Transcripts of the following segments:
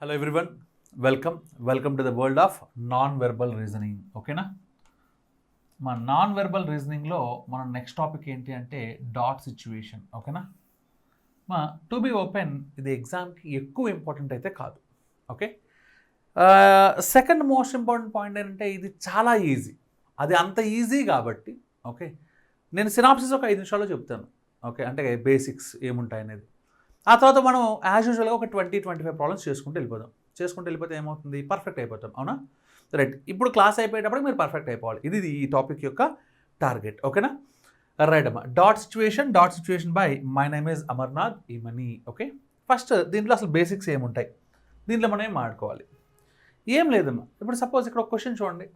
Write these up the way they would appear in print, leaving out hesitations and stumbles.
Hello everyone, welcome to the world of non verbal reasoning. ఓకేనా? మా non verbal రీజనింగ్లో మన next topic ఏంటి అంటే డాట్ సిచ్యువేషన్. ఓకేనా? మా టు బి ఓపెన్, ఇది ఎగ్జామ్కి ఎక్కువ ఇంపార్టెంట్ అయితే కాదు. Okay, second most important point ఏంటంటే ఇది చాలా ఈజీ. అది అంత ఈజీ కాబట్టి ఓకే, నేను సినాప్సిస్ ఒక 5 నిమిషాల్లో చెప్తాను. ఓకే, అంటే బేసిక్స్ ఏముంటాయి అనేది. ఆ తర్వాత మనం యాజ్ యూజువల్గా ఒక 20-25 ప్రాబ్లమ్స్ చేసుకుంటూ వెళ్ళిపోతే ఏమవుతుంది, పర్ఫెక్ట్ అయిపోతాం. అవునా? రైట్. ఇప్పుడు క్లాస్ అయిపోయేటప్పుడు మీరు పర్ఫెక్ట్ అయిపోవాలి. ఇది ఈ టాపిక్ యొక్క టార్గెట్. ఓకేనా? రైట్ అమ్మా. Dot situation by my name is Amarnath Eemani. Okay, first దీంట్లో అసలు బేసిక్స్ ఏముంటాయి, దీంట్లో మనం ఏం ఆడుకోవాలి. ఏం లేదమ్మా. ఇప్పుడు సపోజ్ ఇక్కడ ఒక క్వశ్చన్ చూడండి.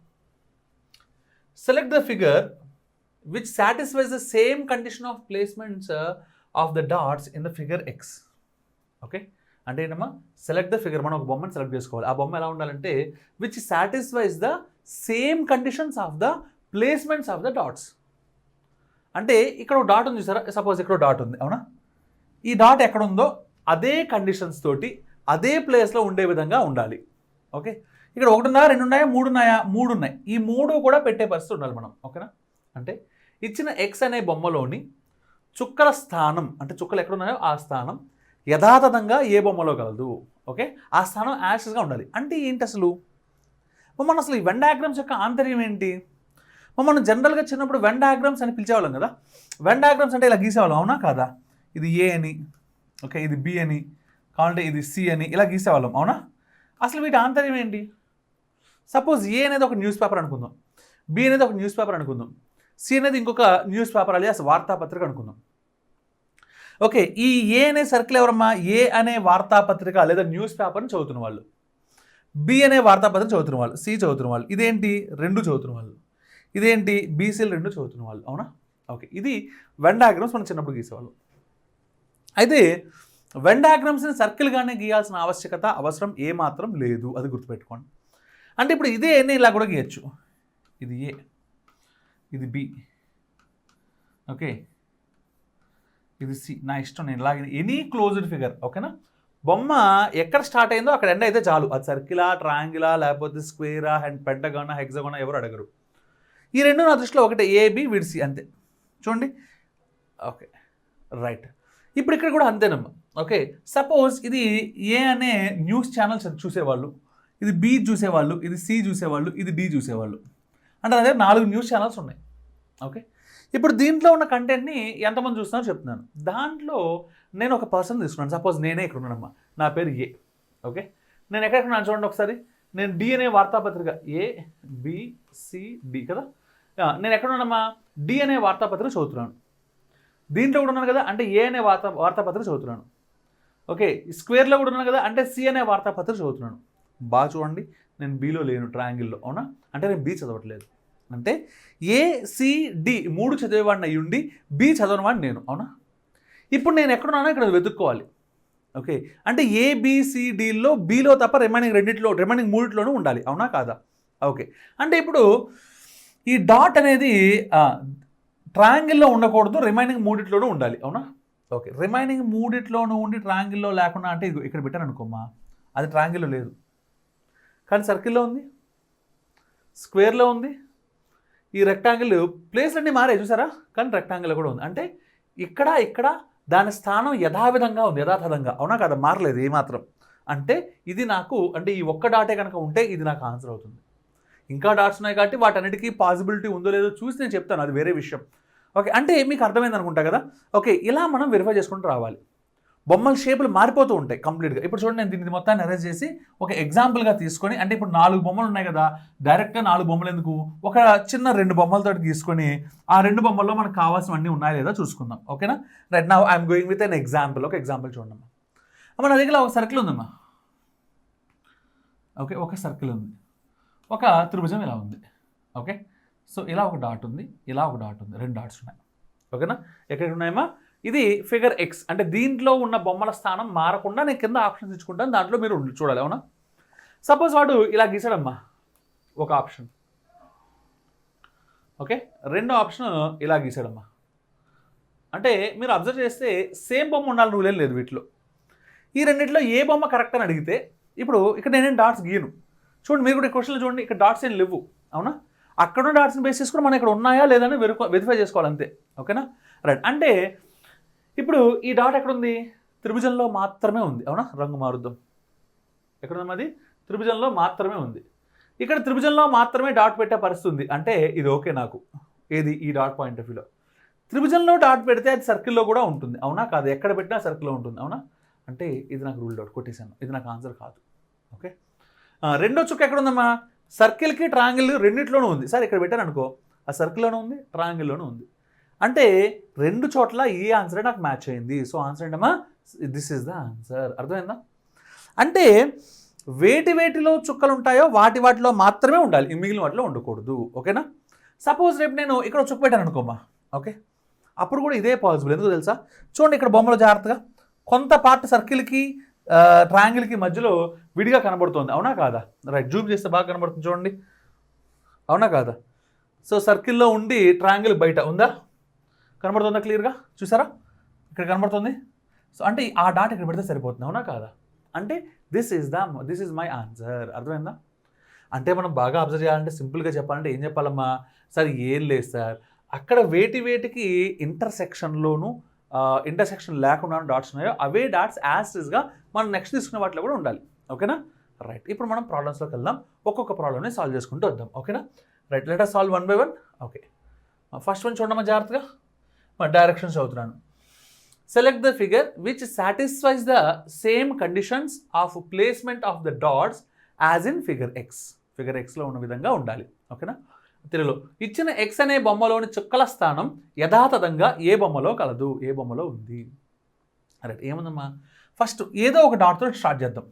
Select the figure which satisfies the same condition of placements of the dots in the figure X. Okay, అంటే ఏంటమ్మా, సెలెక్ట్ ద ఫిగర్. మనం ఒక బొమ్మను సెలెక్ట్ చేసుకోవాలి. ఆ బొమ్మ ఎలా ఉండాలంటే which satisfies the same conditions of the placements of the dots. అంటే ఇక్కడ ఒక డాట్ ఉంది చూసారా, సపోజ్ ఇక్కడ డాట్ ఉంది. అవునా? ఈ డాట్ ఎక్కడ ఉందో అదే కండిషన్స్ తోటి అదే ప్లేస్లో ఉండే విధంగా ఉండాలి. ఓకే, ఇక్కడ 1 ఉన్నాయా, 2 ఉన్నాయా, 3 ఉన్నాయా? 3 ఉన్నాయి. ఈ 3 కూడా పెట్టే పరిస్థితి ఉండాలి మనం. ఓకేనా? అంటే ఇచ్చిన ఎక్స్ అనే బొమ్మలోని చుక్కల స్థానం, అంటే చుక్కలు ఎక్కడున్నాయో ఆ స్థానం యథాతథంగా ఏ బొమ్మలో కలదు. ఓకే, ఆ స్థానం యాషెస్గా ఉండాలి. అంటే ఏంటి అసలు, మనం అసలు ఈ వెన్ డయాగ్రామ్స్ యొక్క ఆంతర్యం ఏంటి? మనం జనరల్గా చిన్నప్పుడు వెన్ డయాగ్రామ్స్ అని పిలిచేవాళ్ళం కదా. వెన్ డయాగ్రామ్స్ అంటే ఇలా గీసేవాళ్ళం, అవునా కాదా? ఇది ఏ అని, ఓకే, ఇది బి అని, కావాలంటే ఇది సి అని ఇలా గీసేవాళ్ళం, అవునా? అసలు వీటి ఆంతర్యం ఏంటి? సపోజ్ ఏ అనేది ఒక న్యూస్ పేపర్ అనుకుందాం, బి అనేది ఒక న్యూస్ పేపర్ అనుకుందాం, సి అనేది ఇంకొక న్యూస్ పేపర్ అలియాస్ వార్తాపత్రిక అనుకుందాం. ఓకే, ఈ ఏ అనే సర్కిల్ ఎవరమ్మా? ఏ అనే వార్తాపత్రిక లేదా న్యూస్ పేపర్ని చదువుతున్న వాళ్ళు, బి అనే వార్తాపత్రిక చదువుతున్న వాళ్ళు, సి చదువుతున్న వాళ్ళు, ఇదేంటి 2 చదువుతున్న వాళ్ళు, ఇదేంటి బీసీలు 2 చదువుతున్న వాళ్ళు. అవునా? ఓకే, ఇది వెన్ డయాగ్రామ్స్ మనం చిన్నప్పుడు గీసేవాళ్ళు. అయితే వెన్ డయాగ్రామ్స్ని సర్కిల్గానే గీయాల్సిన అవసరం ఏమాత్రం లేదు, అది గుర్తుపెట్టుకోండి. అంటే ఇప్పుడు ఇదే ఏనే ఇలా కూడా గీయచ్చు. ఇది ఏ, ఇది బి, ఓకే, ఇది సి. నా ఇష్టం, నేను ఇలాగే ఎనీ క్లోజ్డ్ ఫిగర్. ఓకేనా? బొమ్మ ఎక్కడ స్టార్ట్ అయిందో అక్కడ ఎండ్ అయితే చాలు. అది సర్కిలా, ట్రయాంగిలా, లేకపోతే స్క్వేరా, అండ్ పెంటగానా, హెక్సగానా, ఎవరు అడగరు. ఈ 2 నా దృష్టిలో ఒకటే, ఏబి విడిసి, అంతే. చూడండి. Okay, right. ఇప్పుడు ఇక్కడ కూడా అంతేనమ్మా. ఓకే, సపోజ్ ఇది ఏ అనే న్యూస్ ఛానల్స్ చూసేవాళ్ళు, ఇది బి చూసేవాళ్ళు, ఇది సి చూసేవాళ్ళు, ఇది డి చూసేవాళ్ళు. అంటే అదే 4 న్యూస్ ఛానల్స్ ఉన్నాయి. ఓకే, ఇప్పుడు దీంట్లో ఉన్న కంటెంట్ని ఎంతమంది చూస్తున్నారో చెప్తున్నాను. దాంట్లో నేను ఒక పర్సన్ తీసుకున్నాను. సపోజ్ నేనే ఇక్కడ ఉన్నానమ్మా, నా పేరు ఏ. ఓకే, నేను ఎక్కడున్నాను చూడండి ఒకసారి. నేను డి అనే వార్తాపత్రిక, ఏ బి సి డి కదా. నేను ఎక్కడ ఉన్నానమ్మా? డి అనే వార్తాపత్రిక చదువుతున్నాను. దీంట్లో కూడా ఉన్నాను కదా, అంటే ఏ అనే వార్తాపత్రిక చదువుతున్నాను. ఓకే, స్క్వేర్లో కూడా ఉన్నాను కదా, అంటే సి అనే వార్తాపత్రిక చదువుతున్నాను. బాగా చూడండి, నేను బిలో లేను, ట్రయాంగిల్లో. అవునా? అంటే నేను బి చదవట్లేదు. అంటే ఏసిడి 3 చదివేవాడిని అయ్యి ఉండి బి చదవనివాడిని నేను. అవునా? ఇప్పుడు నేను ఎక్కడున్నానో ఇక్కడ వెతుక్కోవాలి. ఓకే, అంటే ఏబిసిడిలో బిలో తప్ప రిమైనింగ్ 3లోనూ ఉండాలి. అవునా కాదా? ఓకే, అంటే ఇప్పుడు ఈ డాట్ అనేది ట్రయాంగిల్లో ఉండకూడదు, రిమైనింగ్ 3లోనూ ఉండాలి. అవునా? ఓకే, రిమైనింగ్ 3లోనూ ఉండి ట్రయాంగిల్లో లేకుండా అంటే ఇక్కడ పెట్టాను అనుకోమ్మా, అది ట్రయాంగిల్లో లేదు కానీ సర్కిల్లో ఉంది, స్క్వేర్లో ఉంది. ఈ రెక్టాంగిల్ ప్లేస్ అన్నీ మారాయి చూసారా, కానీ రెక్టాంగిల్ కూడా ఉంది. అంటే ఇక్కడ దాని స్థానం యథావిధంగా ఉంది, యథాతథంగా. అవునా కదా? మారలేదు ఏమాత్రం. అంటే ఇది నాకు, అంటే ఈ ఒక్క డాటే కనుక ఉంటే ఇది నాకు ఆన్సర్ అవుతుంది. ఇంకా డాట్స్ ఉన్నాయి కాబట్టి వాటన్నిటికీ పాసిబిలిటీ ఉందో లేదో చూసి నేను చెప్తాను, అది వేరే విషయం. ఓకే, అంటే మీకు అర్థమైంది అనుకుంటా కదా. ఓకే, ఇలా మనం వెరిఫై చేసుకుంటూ రావాలి. బొమ్మల షేపులు మారిపోతూ ఉంటాయి కంప్లీట్గా. ఇప్పుడు చూడండి, నేను దీన్ని మొత్తాన్ని అరేంజ్ చేసి ఒక ఎగ్జాంపుల్గా తీసుకొని, అంటే ఇప్పుడు 4 బొమ్మలు ఉన్నాయి కదా, డైరెక్ట్గా 4 బొమ్మలు ఎందుకు, ఒక చిన్న 2 బొమ్మలతో తీసుకొని ఆ 2 బొమ్మల్లో మనకు కావాల్సినవన్నీ ఉన్నాయా లేదా చూసుకుందాం. ఓకేనా? Right. Now I'm going with an example. ఒక ఎగ్జాంపుల్ చూడండి అమ్మా. మన దగ్గర ఒక సర్కిల్ ఉందమ్మా. ఓకే, ఒక సర్కిల్ ఉంది, ఒక త్రిభుజం ఇలా ఉంది. ఓకే, సో ఇలా ఒక డాట్ ఉంది, ఇలా ఒక డాట్ ఉంది, 2 డాట్స్ ఉన్నాయి. ఓకేనా? ఎక్కడ ఉన్నాయమ్మా? ఇది ఫిగర్ ఎక్స్. అంటే దీంట్లో ఉన్న బొమ్మల స్థానం మారకుండా నేను కింద ఆప్షన్స్ ఇచ్చుకుంటాను, దాంట్లో మీరు చూడాలి. అవునా? సపోజ్ వాడు ఇలా గీసాడమ్మా ఒక ఆప్షన్. ఓకే, 2వ ఆప్షన్ ఇలా గీసాడమ్మా. అంటే మీరు అబ్జర్వ్ చేస్తే సేమ్ బొమ్మ ఉండాలని రూల్ ఏం లేదు వీటిలో. ఈ రెండిట్లో ఏ బొమ్మ కరెక్ట్ అని అడిగితే ఇప్పుడు ఇక్కడ నేనేం డాట్స్ గీయను. చూడండి మీరు కూడా క్వశ్చన్లో చూడండి, ఇక్కడ డాట్స్ ఏం లేవు, అవునా? అక్కడ డాట్స్ని బేస్ చేసుకుని మనం ఇక్కడ ఉన్నాయా లేదని వెరిఫై చేసుకోవాలి అంతే, ఓకేనా? రైట్. అంటే ఇప్పుడు ఈ డాట్ ఎక్కడుంది? త్రిభుజంలో మాత్రమే ఉంది, అవునా? రంగు మారుద్దాం. ఎక్కడుంది? అది త్రిభుజంలో మాత్రమే ఉంది. ఇక్కడ త్రిభుజంలో మాత్రమే డాట్ పెట్టే పరిస్థితి ఉంది అంటే ఇది ఓకే నాకు. ఏది? ఈ డాట్ పాయింట్ ఆఫ్ వ్యూలో త్రిభుజంలో డాట్ పెడితే అది సర్కిల్లో కూడా ఉంటుంది, అవునా కాదు? ఎక్కడ పెట్టినా సర్కిల్లో ఉంటుంది, అవునా? అంటే ఇది నాకు రూల్ అవుట్, కొట్టేశాను. ఇది నాకు ఆన్సర్ కాదు, ఓకే? రెండో చుక్క ఎక్కడ ఉందమ్మా? సర్కిల్కి ట్రయాంగిల్ రెండింటిలోనూ ఉంది. సార్ ఇక్కడ పెట్టాను అనుకో, ఆ సర్కిల్లోనూ ఉంది, ట్రయాంగిల్లోనూ ఉంది. అంటే రెండు చోట్ల ఈ ఆన్సరే నాకు మ్యాచ్ అయింది. సో ఆన్సర్ ఏంటమ్మా? This is the answer. అర్థమైందా? అంటే వేటిలో చుక్కలు ఉంటాయో వాటిలో మాత్రమే ఉండాలి, మిగిలిన వాటిలో ఉండకూడదు, ఓకేనా? సపోజ్ రేపు నేను ఇక్కడ చుక్క పెట్టాను అనుకోమ్మా, ఓకే? అప్పుడు కూడా ఇదే పాసిబుల్. ఎందుకు తెలుసా? చూడండి ఇక్కడ బొమ్మలో జాగ్రత్తగా కొంత పార్ట్ సర్కిల్కి ట్రయాంగిల్కి మధ్యలో విడిగా కనబడుతుంది, అవునా కాదా? రైట్, జూమ్ చేస్తే బాగా కనబడుతుంది చూడండి, అవునా కాదా? సో సర్కిల్లో ఉండి ట్రయాంగిల్ బయట ఉందా? కనబడుతుందా క్లియర్గా? చూసారా? ఇక్కడ కనబడుతుంది. సో అంటే ఆ డాట్ ఇక్కడ పెడితే సరిపోతుంది, అవునా కాదా? అంటే దిస్ ఈజ్ మై ఆన్సర్. అర్థమైందా? అంటే మనం బాగా అబ్జర్వ్ చేయాలంటే, సింపుల్గా చెప్పాలంటే ఏం చెప్పాలమ్మా? సార్ ఏం లేదు సార్, అక్కడ వేటికి ఇంటర్సెక్షన్లోనూ ఇంటర్సెక్షన్ లేకుండా డాట్స్ ఉన్నాయో అవే డాట్స్ యాజ్ ఇస్గా మనం నెక్స్ట్ తీసుకునే వాటిలో కూడా ఉండాలి, ఓకేనా? రైట్. ఇప్పుడు మనం ప్రాబ్లమ్స్లోకి వెళ్దాం, ఒక్కొక్క ప్రాబ్లమ్ని సాల్వ్ చేసుకుంటూ వద్దాం, ఓకేనా? Right, let us solve 1 by 1. Okay, first one చూడమ్మా జాగ్రత్తగా, డైరెక్షన్స్ చదువుతున్నాను. Select the figure which satisfies the same conditions of placement of the dots as in figure X. Figure ఎక్స్లో ఉన్న విధంగా ఉండాలి, ఓకేనా? తెలుగులో ఇచ్చిన ఎక్స్ అనే బొమ్మలోని చుక్కల స్థానం యథాతథంగా ఏ బొమ్మలో కలదు? ఏ బొమ్మలో ఉంది? రైట్, ఏముందమ్మా? ఫస్ట్ ఏదో ఒక డాట్తో స్టార్ట్ చేద్దాం,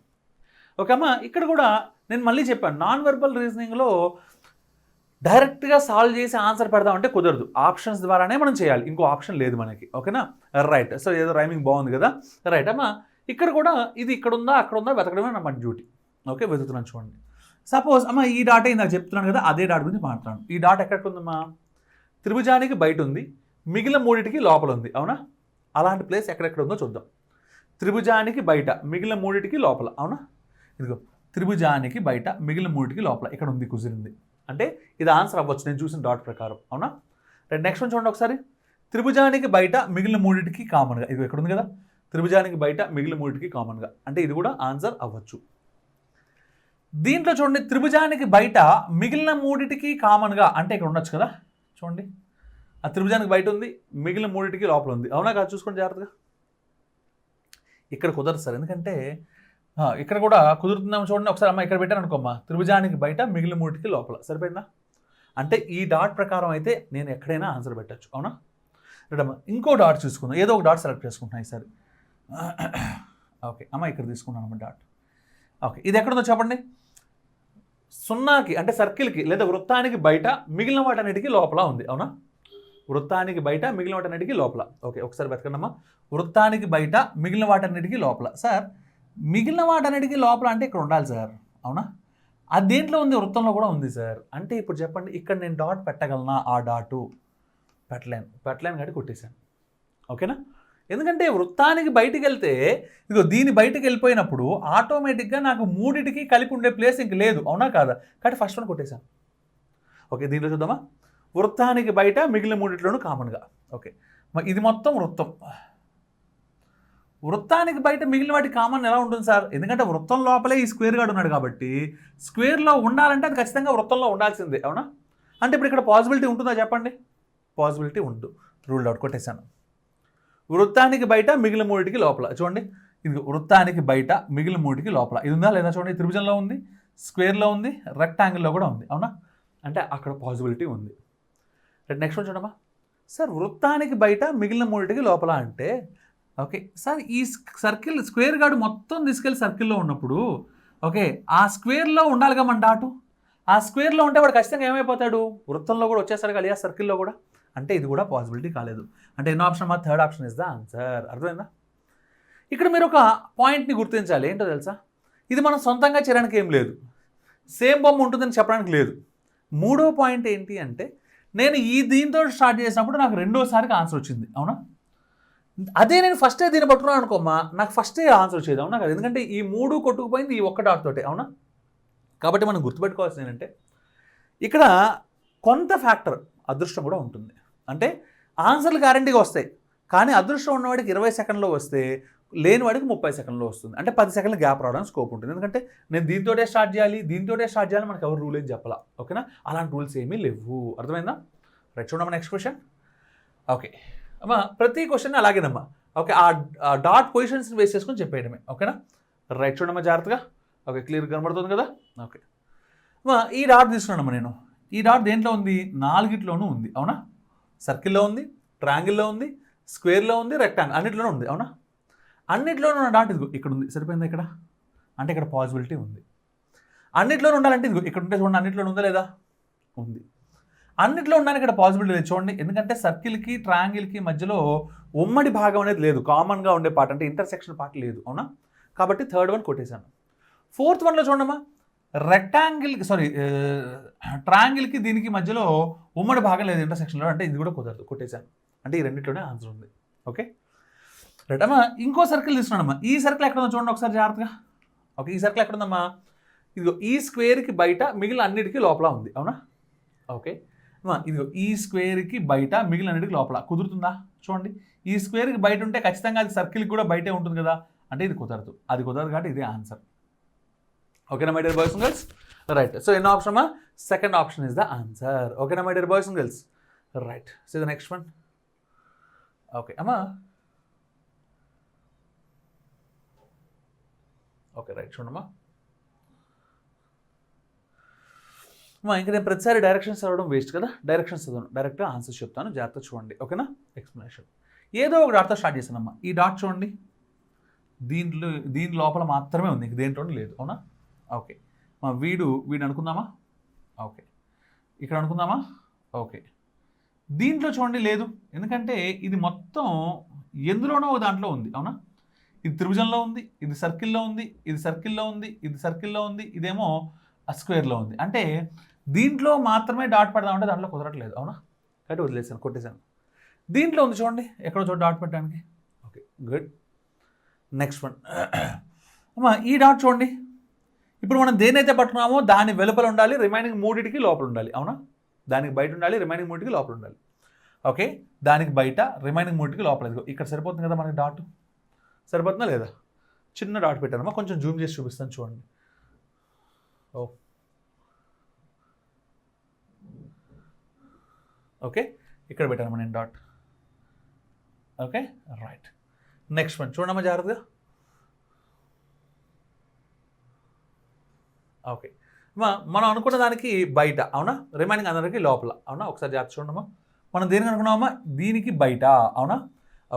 ఓకే అమ్మా? ఇక్కడ కూడా నేను మళ్ళీ చెప్పాను, నాన్ వెర్బల్ రీజనింగ్లో డైరెక్ట్గా సాల్వ్ చేసి ఆన్సర్ పెడదామంటే కుదరదు, ఆప్షన్స్ ద్వారానే మనం చేయాలి, ఇంకో ఆప్షన్ లేదు మనకి, ఓకేనా? రైట్. సో ఏదో రైమింగ్ బాగుంది కదా? రైట్ అమ్మా. ఇక్కడ కూడా ఇది ఇక్కడ ఉందా అక్కడ ఉందా వెతకడమే మన డ్యూటీ, ఓకే? వెతుకుతున్నాను చూడండి. సపోజ్ అమ్మ ఈ డాటే నాకు చెప్తున్నాను కదా, అదే డాట్ గురించి మాట్లాడు. ఈ డాట్ ఎక్కడికి ఉందమ్మా? త్రిభుజానికి బయట ఉంది, మిగిలిన మూడిటికి లోపల ఉంది, అవునా? అలాంటి ప్లేస్ ఎక్కడెక్కడ ఉందో చూద్దాం. త్రిభుజానికి బయట, మిగిలిన మూడిటికి లోపల, అవునా? ఇదిగో త్రిభుజానికి బయట, మిగిలిన మూడిటికి లోపల ఇక్కడ ఉంది, కుదిరింది. అంటే ఇది ఆన్సర్ అవ్వచ్చు నేను చూసిన డాట్ ప్రకారం, అవునా? రైట్, నెక్స్ట్ వన్ చూడండి ఒకసారి. త్రిభుజానికి బయట, మిగిలిన మూడిటికి కామన్గా, ఇది ఎక్కడ ఉంది కదా? త్రిభుజానికి బయట, మిగిలిన మూడిటికి కామన్గా, అంటే ఇది కూడా ఆన్సర్ అవ్వచ్చు. దీంట్లో చూడండి, త్రిభుజానికి బయట మిగిలిన మూడిటికి కామన్గా, అంటే ఇక్కడ ఉండొచ్చు కదా? చూడండి, ఆ త్రిభుజానికి బయట ఉంది, మిగిలిన మూడిటికి లోపల ఉంది, అవునా కాదు? చూసుకోండి జాగ్రత్తగా. ఇక్కడ కుదరదు సార్, ఎందుకంటే ఇక్కడ కూడా కుదురుతుందేమో చూడండి ఒకసారి. అమ్మ ఇక్కడ పెట్టాను అనుకోమ్మా, త్రిభుజానికి బయట, మిగిలిన మూడిటికి లోపల, సరిపోయిందా? అంటే ఈ డాట్ ప్రకారం అయితే నేను ఎక్కడైనా ఆన్సర్ పెట్టచ్చు, అవునా? రైట్. ఇంకో డాట్ చూసుకుందాం, ఏదో ఒక డాట్ సెలెక్ట్ చేసుకుంటున్నాను ఈసారి. ఓకే అమ్మ, ఇక్కడ తీసుకున్నాను అమ్మ డాట్. ఓకే, ఇది ఎక్కడుందో చెప్పండి. సున్నాకి అంటే సర్కిల్కి లేదా వృత్తానికి బయట, మిగిలిన వాటన్నిటికీ లోపల ఉంది, అవునా? వృత్తానికి బయట, మిగిలిన వాటన్నిటికీ లోపల. ఓకే, ఒకసారి వెతకండమ్మా. వృత్తానికి బయట, మిగిలిన వాటన్నిటికీ లోపల. సార్ మిగిలిన వాటన్నిటికీ లోపల అంటే ఇక్కడ ఉండాలి సార్, అవునా? అది దేంట్లో ఉంది? వృత్తంలో కూడా ఉంది సార్. అంటే ఇప్పుడు చెప్పండి, ఇక్కడ నేను డాట్ పెట్టగలనా? ఆ డాటు పెట్టలేను కాబట్టి కొట్టేశాను, ఓకేనా? ఎందుకంటే వృత్తానికి బయటికి వెళ్తే, ఇదిగో దీని బయటికి వెళ్ళిపోయినప్పుడు ఆటోమేటిక్గా నాకు మూడిటికి కలిపి ఉండే ప్లేస్ ఇంక లేదు, అవునా కాదా? కాబట్టి ఫస్ట్ వన్ కొట్టేశాను. ఓకే, దీంట్లో చూద్దామా? వృత్తానికి బయట, మిగిలిన మూడిట్లోనూ కామన్గా. ఓకే, ఇది మొత్తం వృత్తం. వృత్తానికి బయట మిగిలిన వాటి కామన్ ఎలా ఉంటుంది సార్? ఎందుకంటే వృత్తం లోపలే ఈ స్క్వేర్ గార్డ్ ఉన్నాడు కాబట్టి, స్క్వేర్లో ఉండాలంటే అది ఖచ్చితంగా వృత్తంలో ఉండాల్సిందే, అవునా? అంటే ఇప్పుడు ఇక్కడ పాసిబిలిటీ ఉంటుందా చెప్పండి? పాసిబిలిటీ ఉంటుంది. Ruled out, కొట్టేశాను. వృత్తానికి బయట, మిగిలిన మూడిటికి లోపల. చూడండి, ఇది వృత్తానికి బయట, మిగిలిన మూడిటికి లోపల. ఇది ఉందా లేదా చూడండి? త్రిభుజంలో ఉంది, స్క్వేర్లో ఉంది, రెక్టాంగిల్లో కూడా ఉంది, అవునా? అంటే అక్కడ పాసిబిలిటీ ఉంది. నెక్స్ట్ వన్ చూడమ్మా. సార్ వృత్తానికి బయట, మిగిలిన మూడిటికి లోపల అంటే, ఓకే సార్ ఈ సర్కిల్ స్క్వేర్ గార్డు మొత్తం తీసుకెళ్ళి సర్కిల్లో ఉన్నప్పుడు, ఓకే ఆ స్క్వేర్లో ఉండాలిగా మన డాటు. ఆ స్క్వేర్లో ఉంటే వాడు ఖచ్చితంగా ఏమైపోతాడు? వృత్తంలో కూడా వచ్చేసాడు కదా, సర్కిల్లో కూడా. అంటే ఇది కూడా పాసిబిలిటీ కాలేదు. అంటే ఎన్నో ఆప్షన్? మా third option is the answer. అర్థమైందా? ఇక్కడ మీరు ఒక పాయింట్ని గుర్తించాలి. ఏంటో తెలుసా? ఇది మనం సొంతంగా చేయడానికి ఏం లేదు, సేమ్ బొమ్మ ఉంటుందని చెప్పడానికి లేదు. మూడో పాయింట్ ఏంటి అంటే, నేను దీంతో స్టార్ట్ చేసినప్పుడు నాకు రెండోసారికి ఆన్సర్ వచ్చింది, అవునా? అదే నేను ఫస్టే దీన్ని పట్టుకున్నాను అనుకోమ్మా, నాకు ఫస్టే ఆన్సర్ వచ్చేది, అవునా కదా? ఎందుకంటే ఈ 3 కొట్టుకుపోయింది ఈ ఒక్క డాట్ తోటే, అవునా? కాబట్టి మనం గుర్తుపెట్టుకోవాల్సింది ఏంటంటే ఇక్కడ కొంత ఫ్యాక్టర్ అదృష్టం కూడా ఉంటుంది. అంటే ఆన్సర్లు గ్యారంటీగా వస్తాయి, కానీ అదృష్టం ఉన్నవాడికి 20 సెకండ్లో వస్తే లేని వాడికి 30 సెకండ్లో వస్తుంది. అంటే 10 సెకండ్ల గ్యాప్ రావడానికి స్కోప్ ఉంటుంది. ఎందుకంటే నేను దీంతోటే స్టార్ట్ చేయాలి మనకు ఎవరు రూల్ ఏం చెప్పాలా, ఓకేనా? అలాంటి రూల్స్ ఏమీ లేవు, అర్థమైందా? రైట్, చూడమ్మా నెక్స్ట్ క్వశ్చన్. ఓకే అమ్మా, ప్రతి క్వశ్చన్ అలాగేనమ్మా. ఓకే, ఆ డాట్ పొజిషన్స్ని వేస్ట్ చేసుకొని చెప్పేయడమే, ఓకేనా? రైట్, చూడమ్మా జాగ్రత్తగా. ఓకే, క్లియర్గా కనబడుతుంది కదా? ఓకే అమ్మా, ఈ డాట్ తీసుకున్నానమ్మా నేను. ఈ డాట్ దేంట్లో ఉంది? 4 ఉంది, అవునా? సర్కిల్లో ఉంది, ట్రయాంగిల్లో ఉంది, స్క్వేర్లో ఉంది, రెక్టాంగిల్, అన్నిట్లోనూ ఉంది, అవునా? అన్నిట్లోనూ ఉన్న డాట్ ఇదిగో ఇక్కడ ఉంది, సరిపోయిందా ఇక్కడ? అంటే ఇక్కడ పాసిబిలిటీ ఉంది. అన్నిట్లోనూ ఉండాలంటే ఇదిగో ఇక్కడ ఉంటే చూడండి, అన్నిట్లోనూ ఉందా లేదా? ఉంది. అన్నిట్లో ఉండడానికి ఇక్కడ పాసిబిలిటీ లేదు చూడండి, ఎందుకంటే సర్కిల్కి ట్రయాంగిల్కి మధ్యలో ఉమ్మడి భాగం అనేది లేదు, కామన్గా ఉండే పార్ట్ అంటే ఇంటర్సెక్షన్ పార్ట్ లేదు, అవునా? కాబట్టి థర్డ్ వన్ కొట్టేశాను. ఫోర్త్ వన్లో చూడమ్మా, ట్రయాంగిల్కి దీనికి మధ్యలో ఉమ్మడి భాగం లేదు ఇంటర్సెక్షన్లో, అంటే ఇది కూడా కుదరదు, కొట్టేశాను. అంటే ఈ రెండింటిలోనే ఆన్సర్ ఉంది. ఓకే రైట్ అమ్మా, ఇంకో సర్కిల్ తీసుకున్నానమ్మా. ఈ సర్కిల్ ఎక్కడ ఉందో చూడండి ఒకసారి జాగ్రత్తగా. ఓకే, ఈ సర్కిల్ ఎక్కడ ఉందమ్మా? ఇదిగో ఈ స్క్వేర్కి బయట, మిగిలిన అన్నిటికీ లోపల ఉంది, అవునా? ఓకే అమ్మా, ఇదిగో ఈ స్క్వేర్కి బయట, మిగిలిన అన్నిటికీ లోపల కుదురుతుందా? చూడండి, ఈ స్క్వేర్కి బయట ఉంటే ఖచ్చితంగా అది సర్కిల్కి కూడా బయటే ఉంటుంది కదా, అంటే ఇది కుదరదు, అది కుదరదు కాబట్టి ఇదే ఆన్సర్. ఓకేనా my dear boys and girls? Right, so ఎన్నో ఆప్షన్ అమ్మా? Second option is the answer. ఓకేనా my dear boys and girls? Right, so the next one. Okay అమ్మా, ఓకే రైట్, చూడమ్మా. ఇంకా నేను ప్రతిసారి డైరెక్షన్స్ చదవడం వేస్ట్ కదా, డైరెక్షన్స్ చదవను, డైరెక్ట్గా ఆన్సర్స్ చెప్తాను, జాగ్రత్త చూడండి, ఓకేనా? ఎక్స్ప్లెనేషన్ ఏదో ఒక డాట్తో స్టార్ట్ చేశానమ్మా. ఈ డాట్ చూడండి, దీని లోపల మాత్రమే ఉంది, ఇంక దేంట్లోనే లేదు, అవునా? ఓకే వీడు అనుకుందామా? ఓకే, ఇక్కడ అనుకుందామా? ఓకే, దీంట్లో చూడండి లేదు, ఎందుకంటే ఇది మొత్తం ఎందులోనో దాంట్లో ఉంది, అవునా? ఇది త్రిభుజంలో ఉంది, ఇది సర్కిల్లో ఉంది, ఇది సర్కిల్లో ఉంది, ఇది సర్కిల్లో ఉంది, ఇదేమో స్క్వేర్లో ఉంది. అంటే దీంట్లో మాత్రమే డాట్ పెడదామంటే దాంట్లో కుదరట్లేదు, అవునా? కాబట్టి వదిలేసాను, కొట్టేశాను. దీంట్లో ఉంది చూడండి, ఎక్కడో చోట డాట్ పెట్టడానికి. ఓకే గుడ్, నెక్స్ట్ వన్ అమ్మా. ఈ డాట్ చూడండి, ఇప్పుడు మనం దేనైతే పట్టుకున్నామో దాని వెలుపల ఉండాలి, రిమైనింగ్ 3టికి లోపల ఉండాలి, అవునా? దానికి బయట ఉండాలి, రిమైనింగ్ 3టికి లోపల ఉండాలి. ఓకే, దానికి బయట, రిమైనింగ్ 3టికి లోపల. ఇక్కడ సరిపోతుంది కదా మనకి డాట్? సరిపోతుందా లేదా? చిన్న డాట్ పెట్టానమ్మా, కొంచెం జూమ్ చేసి చూపిస్తాను చూడండి. ఓ ఓకే, ఇక్కడ పెట్టానమ్మా నేను dot. Okay right, next one చూడమ్మా జాగ్రత్తగా. ఓకే మనం అనుకున్న దానికి బయట, అవునా? రిమైనింగ్ అందరికీ లోపల, అవునా? ఒకసారి జాగ్రత్త చూడమ్మా. మనం దేనికి అనుకున్నామా? దీనికి బయట, అవునా?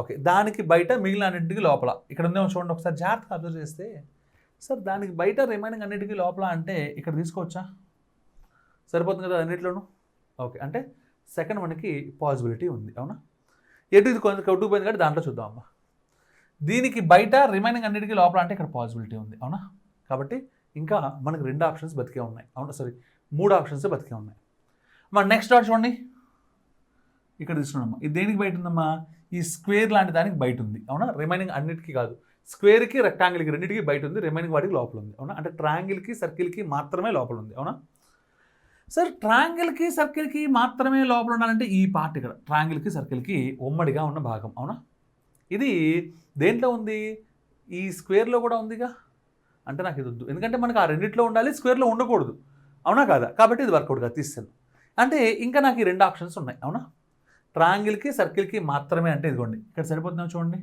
ఓకే, దానికి బయట, మిగిలిన అన్నింటికి లోపల. ఇక్కడ ఉందేమో చూడండి, ఒకసారి జాగ్రత్తగా అబ్జర్వ్ చేస్తే, సార్ దానికి బయట, రిమైనింగ్ అన్నింటికి లోపల అంటే ఇక్కడ తీసుకోవచ్చా? సరిపోతుంది కదా అన్నింటిలోనూ? ఓకే, అంటే సెకండ్ మనకి పాసిబిలిటీ ఉంది, అవునా? ఎటు ఇది కొంచెం కొట్టుకుపోయింది కాబట్టి దాంట్లో చూద్దాం అమ్మా. దీనికి బయట, రిమైనింగ్ అన్నిటికీ లోపల అంటే ఇక్కడ పాసిబిలిటీ ఉంది, అవునా? కాబట్టి ఇంకా మనకు 2 ఆప్షన్స్ బతికే ఉన్నాయి, అవునా? సారీ 3 ఆప్షన్స్ బతికే ఉన్నాయి. మన నెక్స్ట్ డాట్ చూడండి, ఇక్కడ తీసుకున్నామ్మా. ఇది దేనికి బయట ఉందమ్మా? ఈ స్క్వేర్ లాంటి దానికి బయట ఉంది, అవునా? రిమైనింగ్ అన్నిటికీ కాదు, స్క్వేర్కి, రెక్టాంగిల్కి రెండింటికి బయట ఉంది, రిమైనింగ్ వాటికి లోపల ఉంది, అవునా? అంటే ట్రయాంగిల్కి, సర్కిల్కి మాత్రమే లోపల ఉంది, అవునా? సార్ ట్రయాంగిల్కి, సర్కిల్కి మాత్రమే లోపల ఉండాలంటే ఈ పార్ట్ ఇక్కడ ట్రయాంగిల్కి, సర్కిల్కి ఉమ్మడిగా ఉన్న భాగం, అవునా? ఇది దేంట్లో ఉంది? ఈ స్క్వేర్లో కూడా ఉందిగా, అంటే నాకు ఇది వద్దు, ఎందుకంటే మనకు ఆ రెండిట్లో ఉండాలి, స్క్వేర్లో ఉండకూడదు, అవునా కాదా? కాబట్టి ఇది వర్కౌట్గా తీస్తాను. అంటే ఇంకా నాకు ఈ 2 ఆప్షన్స్ ఉన్నాయి, అవునా? ట్రయాంగిల్కి, సర్కిల్కి మాత్రమే అంటే ఇదిగోండి, ఇక్కడ సరిపోతుందో చూడండి.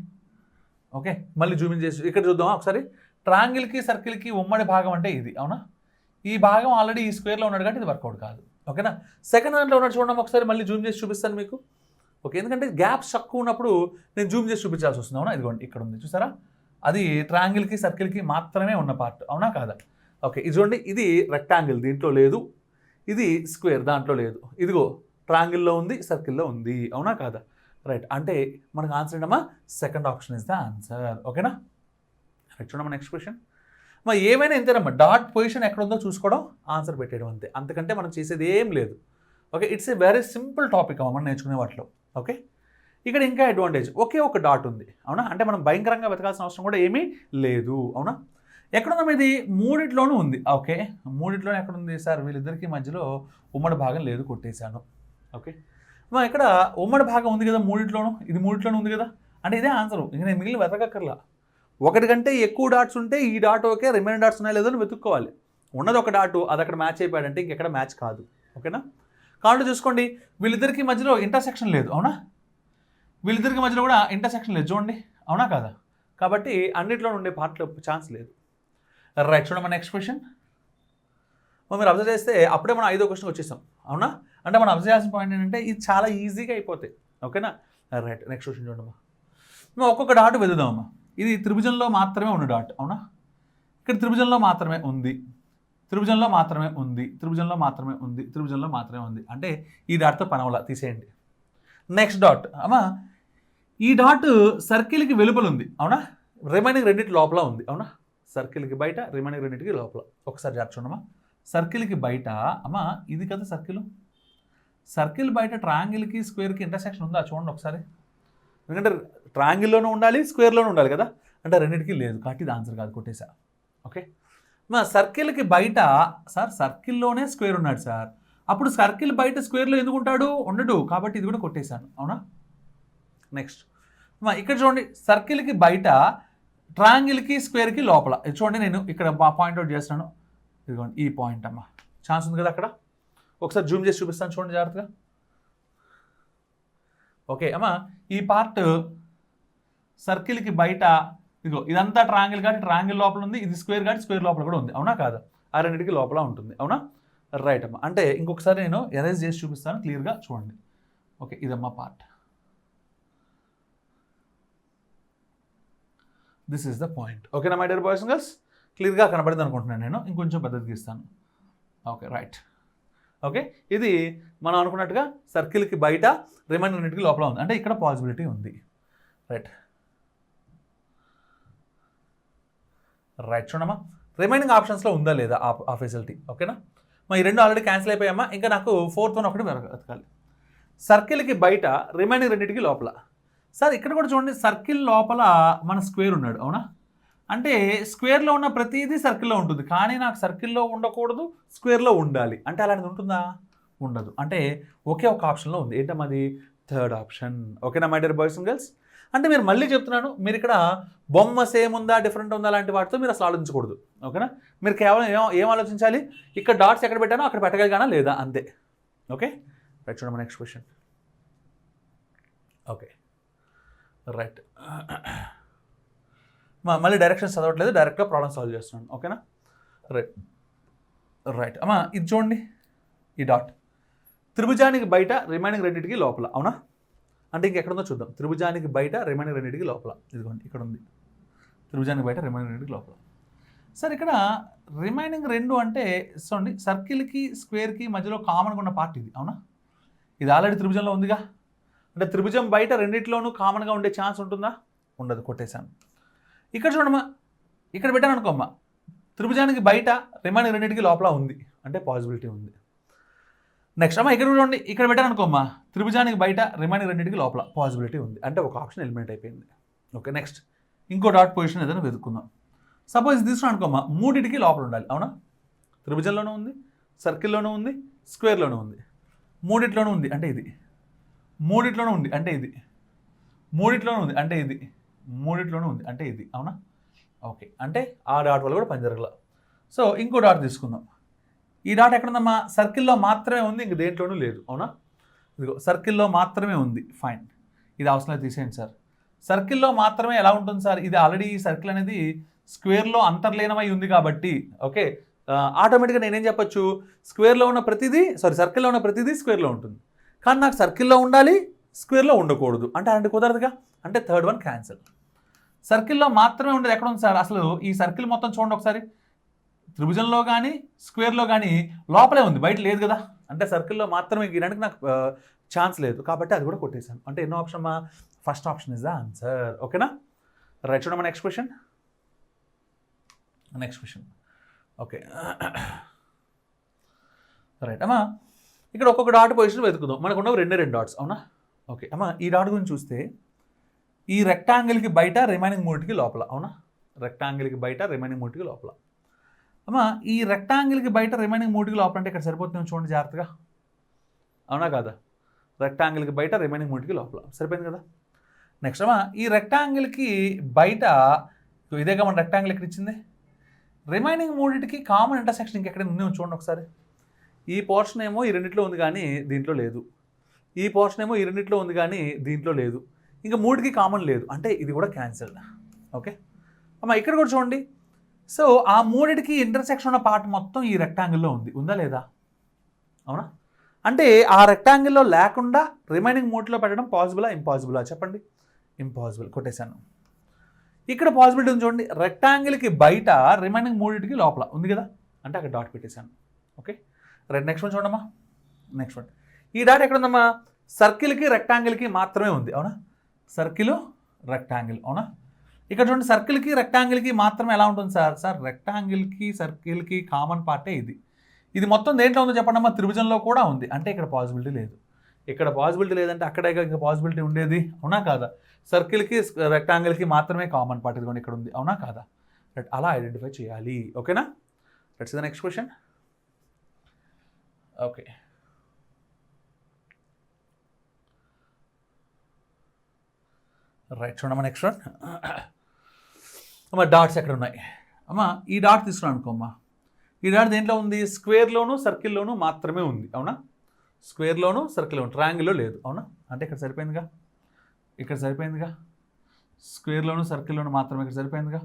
ఓకే, మళ్ళీ జూమింగ్ చేసి ఇక్కడ చూద్దామా ఒకసారి. ట్రయాంగిల్కి, సర్కిల్కి ఉమ్మడి భాగం అంటే ఇది, అవునా? ఈ భాగం ఆల్రెడీ ఈ స్క్వేర్లో ఉన్నాడు కాబట్టి ఇది వర్కౌట్ కాదు, ఓకేనా? సెకండ్ దాంట్లో ఉన్నాడు చూడడం ఒకసారి, మళ్ళీ జూమ్ చేసి చూపిస్తాను మీకు. ఓకే, ఎందుకంటే గ్యాప్స్ తక్కువ ఉన్నప్పుడు నేను జూమ్ చేసి చూపించాల్సి వస్తుంది, అవునా? ఇదిగోండి ఇక్కడ ఉంది చూసారా, అది ట్రయాంగిల్కి, సర్కిల్కి మాత్రమే ఉన్న పార్ట్, అవునా కాదా? ఓకే, ఇది చూడండి, ఇది రెక్టాంగిల్ దీంట్లో లేదు, ఇది స్క్వేర్ దాంట్లో లేదు, ఇదిగో ట్రయాంగిల్లో ఉంది, సర్కిల్లో ఉంది, అవునా కాదా? రైట్, అంటే మనకు ఆన్సర్ ఏంటమ్మా? Second option is the answer, ఓకేనా? రైట్, చూడమ్మా నెక్స్ట్ క్వశ్చన్. మరి ఏమైనా ఎంతేనమ్మా, డాట్ పొజిషన్ ఎక్కడ ఉందో చూసుకోవడం, ఆన్సర్ పెట్టేయడం అంతే, అంతకంటే మనం చేసేది ఏం లేదు. Okay, it's a very simple topic అమ్మ మనం నేర్చుకునే వాటిలో. ఓకే, ఇక్కడ ఇంకా అడ్వాంటేజ్, ఒకే ఒక డాట్ ఉంది, అవునా? అంటే మనం భయంకరంగా వెతకాల్సిన అవసరం కూడా ఏమీ లేదు, అవునా? ఎక్కడున్నాం ఇది? మూడిట్లోనూ ఉంది. ఓకే, మూడిట్లోనూ ఎక్కడుంది సార్? వీళ్ళిద్దరికీ మధ్యలో ఉమ్మడి భాగం లేదు, కొట్టేశాను. ఓకే, ఇక్కడ ఉమ్మడి భాగం ఉంది కదా మూడిట్లోనూ, ఇది మూడిట్లోనూ ఉంది కదా, అంటే ఇదే ఆన్సరు. ఇంక నేను మిగిలిన వెతకక్కర్లా. ఒకటి కంటే ఎక్కువ డాట్స్ ఉంటే ఈ డాట్ ఓకే, రిమైనింగ్ డాట్స్ ఉన్నాయో లేదో అని వెతుక్కోవాలి. ఉన్నది ఒక డాటు, అది అక్కడ మ్యాచ్ అయిపోయాడంటే ఇంకెక్కడ మ్యాచ్ కాదు. ఓకేనా? కాబట్టి చూసుకోండి, వీళ్ళిద్దరికీ మధ్యలో ఇంటర్సెక్షన్ లేదు, అవునా? వీళ్ళిద్దరికి మధ్యలో కూడా ఇంటర్సెక్షన్ లేదు, చూడండి, అవునా కాదా? కాబట్టి అన్నింటిలో ఉండే పార్ట్లో ఛాన్స్ లేదు. రైట్, చూడండి నెక్స్ట్ క్వశ్చన్. మీరు అబ్జర్వ్ చేస్తే అప్పుడే మనం 5వ క్వశ్చన్కి వచ్చేసాం, అవునా? అంటే మనం అబ్జర్వ్ చేయాల్సిన పాయింట్ ఏంటంటే ఇది చాలా ఈజీగా అయిపోతాయి. ఓకేనా? రైట్, నెక్స్ట్ క్వశ్చన్ చూడమ్మా. మేము ఒక్కొక్క డాట్ వెతుదామమ్మా. ఇది త్రిభుజంలో మాత్రమే ఉన్న డాట్, అవునా? ఇక్కడ త్రిభుజంలో మాత్రమే ఉంది, త్రిభుజంలో మాత్రమే ఉంది, త్రిభుజంలో మాత్రమే ఉంది, త్రిభుజంలో మాత్రమే ఉంది, అంటే ఈ డాట్తో పనవలా తీసేయండి. నెక్స్ట్ డాట్ అమ్మా, ఈ డాట్ సర్కిల్కి వెలుపల ఉంది, అవునా? రిమైనింగ్ రెండింటి లోపల ఉంది, అవునా? సర్కిల్కి బయట, రిమైనింగ్ రెండింటికి లోపల. ఒకసారి డాట్ చూడమ్మా. సర్కిల్కి బయట అమ్మా, ఇది కదా సర్కిల్. సర్కిల్ బయట ట్రయాంగిల్కి స్క్వేర్కి ఇంటర్సెక్షన్ ఉందా? చూడండి ఒకసారి. ఎందుకంటే ట్రయాంగిల్లోనూ ఉండాలి, స్క్వేర్లోనూ ఉండాలి కదా, అంటే రెండింటికి లేదు, కాబట్టి ఇది ఆన్సర్ కాదు, కొట్టేసా. ఓకే, మా సర్కిల్కి బయట సార్ సర్కిల్లోనే స్క్వేర్ ఉన్నాడు సార్, అప్పుడు సర్కిల్ బయట స్క్వేర్లో ఎందుకు ఉంటాడు? ఉండడు, కాబట్టి ఇది కూడా కొట్టేశాను, అవునా? నెక్స్ట్ మా ఇక్కడ చూడండి, సర్కిల్కి బయట ట్రయాంగిల్కి స్క్వేర్కి లోపల. ఇది చూడండి, నేను ఇక్కడ పాయింట్అవుట్ చేస్తున్నాను, ఇదిగోండి ఈ పాయింట్ అమ్మా. ఛాన్స్ ఉంది కదా అక్కడ, ఒకసారి జూమ్ చేసి చూపిస్తాను, చూడండి జాగ్రత్తగా. ఓకే అమ్మా, ఈ పార్ట్ సర్కిల్కి బయట, ఇదిగో ఇదంతా ట్రయాంగిల్ కాబట్టి ట్రయాంగిల్ లోపల ఉంది, ఇది స్క్వేర్ కాబట్టి స్క్వేర్ లోపల కూడా ఉంది, అవునా కాదా? ఆ రెండింటికి లోపల ఉంటుంది, అవునా? రైట్ అమ్మా. అంటే ఇంకొకసారి నేను ఎరేజ్ చేసి చూపిస్తాను, క్లియర్గా చూడండి. ఓకే, ఇదమ్మా part, this is the point. ఓకేనా my dear boys and girls? క్లియర్గా కనబడింది అనుకుంటున్నాను నేను, ఇంకొంచెం పద్ధతికి ఇస్తాను. Okay right. ఓకే, ఇది మనం అనుకున్నట్టుగా సర్కిల్కి బయట, రిమైనింగ్ రెండింటికి లోపల ఉంది, అంటే ఇక్కడ పాసిబిలిటీ ఉంది. రైట్ రైట్, చూడమ్మా, రిమైనింగ్ ఆప్షన్స్లో ఉందా లేదా ఆ ఫెసిలిటీ. ఓకేనా? ఈ రెండు ఆల్రెడీ క్యాన్సిల్ అయిపోయామా, ఇంకా నాకు 4th వన్ ఒకటి వెతకాలి. సర్కిల్కి బయట, రిమైనింగ్ రెండింటికి లోపల. సార్ ఇక్కడ కూడా చూడండి, సర్కిల్ లోపల మన స్క్వేర్ ఉన్నాడు, అవునా? అంటే స్క్వేర్లో ఉన్న ప్రతిదీ సర్కిల్లో ఉంటుంది, కానీ నాకు సర్కిల్లో ఉండకూడదు, స్క్వేర్లో ఉండాలి, అంటే అలాంటిది ఉంటుందా? ఉండదు. అంటే ఒకే ఒక ఆప్షన్లో ఉంది, ఏంటమ్మది? 3rd option. ఓకేనా my dear boys and girls? అంటే మీరు మళ్ళీ చెప్తున్నాను, మీరు ఇక్కడ బొమ్మ సేమ్ ఉందా, డిఫరెంట్ ఉందా, అలాంటి వాటితో మీరు అసలు ఆలోచించకూడదు. ఓకేనా? మీరు కేవలం ఏం ఆలోచించాలి? ఇక్కడ డాట్స్ ఎక్కడ పెట్టానో అక్కడ పెట్టగలిగానా లేదా, అంతే. ఓకే రైట్, చూడమ్మా నెక్స్ట్ క్వశ్చన్. ఓకే రైట్, మళ్ళీ డైరెక్షన్స్ చదవట్లేదు, డైరెక్ట్గా ప్రాబ్లమ్ సాల్వ్ చేస్తున్నాను. ఓకేనా? రైట్ రైట్ అమ్మా, ఇది చూడండి, ఈ డాట్ త్రిభుజానికి బయట, రిమైనింగ్ రెండింటికి లోపల, అవునా? అంటే ఇంకెక్కడుందో చూద్దాం. త్రిభుజానికి బయట, రిమైనింగ్ రెండింటికి లోపల, ఇదిగోండి ఇక్కడ ఉంది. త్రిభుజానికి బయట, రిమైనింగ్ రెండింటికి లోపల. సార్ ఇక్కడ రిమైనింగ్ రెండు అంటే చూడండి, సర్కిల్కి స్క్వేర్కి మధ్యలో కామన్గా ఉన్న పార్ట్ ఇది, అవునా? ఇది ఆల్రెడీ త్రిభుజంలో ఉందిగా, అంటే త్రిభుజం బయట రెండింటిలోనూ కామన్గా ఉండే ఛాన్స్ ఉంటుందా? ఉండదు, కొట్టేశాను. ఇక్కడ చూడమ్మా, ఇక్కడ పెట్టాను అనుకోమ్మా, త్రిభుజానికి బయట, రిమైనింగ్ రెండింటికి లోపల ఉంది, అంటే పాసిబిలిటీ ఉంది. నెక్స్ట్ అమ్మా, ఇక్కడ చూడండి, ఇక్కడ పెట్టాను అనుకోమ్మా, త్రిభుజానికి బయట, రిమైనింగ్ రెండింటికి లోపల పాసిబిలిటీ ఉంది, అంటే ఒక ఆప్షన్ ఎలిమినేట్ అయిపోయింది. ఓకే నెక్స్ట్, ఇంకో డాట్ పొజిషన్ ఏదైనా వెతుక్కుందాం. సపోజ్ తీసుకున్నాను అనుకోమ్మా, మూడింటికి లోపల ఉండాలి, అవునా? త్రిభుజంలోనూ ఉంది, సర్కిల్లోనూ ఉంది, స్క్వేర్లోనూ ఉంది, మూడిట్లోనూ ఉంది, అంటే ఇది, మూడిట్లోనూ ఉంది, అంటే ఇది, మూడిట్లోనూ ఉంది, అంటే ఇది, మూడిట్లోనూ ఉంది, అంటే ఇది, అవునా? ఓకే, అంటే ఆ డాట్ వల్ల కూడా పని జరగల. సో ఇంకో డాట్ తీసుకుందాం. ఈ డాట్ ఎక్కడుందమ్మా? సర్కిల్లో మాత్రమే ఉంది, ఇంక దేంట్లోనూ లేదు, అవునా? ఇదిగో సర్కిల్లో మాత్రమే ఉంది, ఫైన్. ఇది అవసరం తీసేయండి సార్. సర్కిల్లో మాత్రమే ఎలా ఉంటుంది సార్? ఇది ఆల్రెడీ ఈ సర్కిల్ అనేది స్క్వేర్లో అంతర్లీనమై ఉంది కాబట్టి, ఓకే, ఆటోమేటిక్గా నేనేం చెప్పొచ్చు? స్క్వేర్లో ఉన్న ప్రతిదీ, సర్కిల్లో ఉన్న ప్రతిదీ స్క్వేర్లో ఉంటుంది, కానీ నాకు సర్కిల్లో ఉండాలి, స్క్వేర్లో ఉండకూడదు, అంటే అలాంటి కుదరదుగా, అంటే 3rd వన్ క్యాన్సిల్. సర్కిల్లో మాత్రమే ఉండేది ఎక్కడ ఉంది సార్? అసలు ఈ సర్కిల్ మొత్తం చూడండి ఒకసారి, త్రిభుజంలో కానీ స్క్వేర్లో కానీ లోపలే ఉంది, బయట లేదు కదా, అంటే సర్కిల్లో మాత్రమే గీయడానికి నాకు ఛాన్స్ లేదు, కాబట్టి అది కూడా కొట్టేశాను. అంటే ఎన్నో ఆప్షన్ మా? First option is the answer. ఓకేనా? రైట్, చూడమ్మా next question. Next question. Okay right అమ్మా, ఇక్కడ ఒక్కొక్క డాట్ పొజిషన్ వెతుకుదాం. మనకు ఉన్నవి 2 డాట్స్, అవునా? ఓకే అమ్మా ఈ డాట్ గురించి చూస్తే ఈ రెక్టాంగిల్కి బయట రిమైనింగ్ మూడిటికి లోపల అవునా, రెక్టాంగిల్కి బయట రిమైనింగ్ మూడిటికి లోపల. అమ్మా ఈ రెక్టాంగిల్కి బయట రిమైనింగ్ మూడిటికి లోపల అంటే ఇక్కడ సరిపోతుంది చూడండి జాగ్రత్తగా, అవునా కాదా? రెక్టాంగిల్కి బయట రిమైనింగ్ మూడిటికి లోపల సరిపోయింది కదా. నెక్స్ట్ అమ్మా ఈ రెక్టాంగిల్కి బయట ఇదేగా మన రెక్టాంగిల్ ఎక్కడ ఇచ్చింది, రిమైనింగ్ మూడిటికి కామన్ ఇంటర్సెక్షన్ ఇంకెక్కడ ఉంది చూడండి ఒకసారి. ఈ పోర్షన్ ఏమో ఈ రెండిట్లో ఉంది కానీ దీంట్లో లేదు, ఈ పోర్షన్ ఏమో ఈ రెండిట్లో ఉంది కానీ దీంట్లో లేదు, ఇంకా మూడికి కామన్ లేదు అంటే ఇది కూడా క్యాన్సిల్డ్. ఓకే అమ్మా ఇక్కడ కూడా చూడండి, సో ఆ మూడిటికి ఇంటర్సెక్షన్ ఉన్న పార్ట్ మొత్తం ఈ రెక్టాంగిల్లో ఉంది, ఉందా లేదా? అవునా, అంటే ఆ రెక్టాంగిల్లో లేకుండా రిమైనింగ్ మూడిలో పెట్టడం పాసిబులా ఇంపాసిబులా చెప్పండి? ఇంపాసిబుల్, కొట్టేశాను. ఇక్కడ పాసిబిలిటీ ఉంది చూడండి, రెక్టాంగిల్కి బయట రిమైనింగ్ మూడిటికి లోపల ఉంది కదా, అంటే అక్కడ డాట్ పెట్టేశాను. ఓకే రైట్, నెక్స్ట్ వన్ చూడమ్మా. నెక్స్ట్ వన్ ఈ డాట్ ఎక్కడ ఉందమ్మా, సర్కిల్కి రెక్టాంగిల్కి మాత్రమే ఉంది, అవునా? సర్కిల్ రెక్టాంగిల్, అవునా? ఇక్కడ చూడండి సర్కిల్కి రెక్టాంగిల్కి మాత్రమే ఎలా ఉంటుంది సార్? సార్ రెక్టాంగిల్కి సర్కిల్కి కామన్ పార్టే ఇది, ఇది మొత్తం దేంట్లో ఉందో చెప్పండి అమ్మా, త్రిభుజంలో కూడా ఉంది, అంటే ఇక్కడ పాసిబిలిటీ లేదు. ఇక్కడ పాసిబిలిటీ లేదంటే అక్కడే ఇంకా పాసిబిలిటీ ఉండేది, అవునా కాదా? సర్కిల్కి రెక్టాంగిల్కి మాత్రమే కామన్ పార్ట్ ఇదిగోండి ఇక్కడ ఉంది, అవునా కాదా? రైట్, అలా ఐడెంటిఫై చేయాలి. ఓకేనా? Let's see the next question. Okay right, చూడమ్మా నెక్స్ట్ వన్. అమ్మా డాట్స్ ఎక్కడ ఉన్నాయి అమ్మా, ఈ డాట్ తీసుకున్నాను అనుకోమ్మా, ఈ డాట్ దేంట్లో ఉంది, స్క్వేర్లోను సర్కిల్లోను మాత్రమే ఉంది, అవునా? స్క్వేర్లోను సర్కిల్లోను, ట్రయాంగిల్లో లేదు, అవునా? అంటే ఇక్కడ సరిపోయిందిగా, ఇక్కడ సరిపోయిందిగా, స్క్వేర్లోను సర్కిల్లోను మాత్రమే ఇక్కడ సరిపోయిందిగా,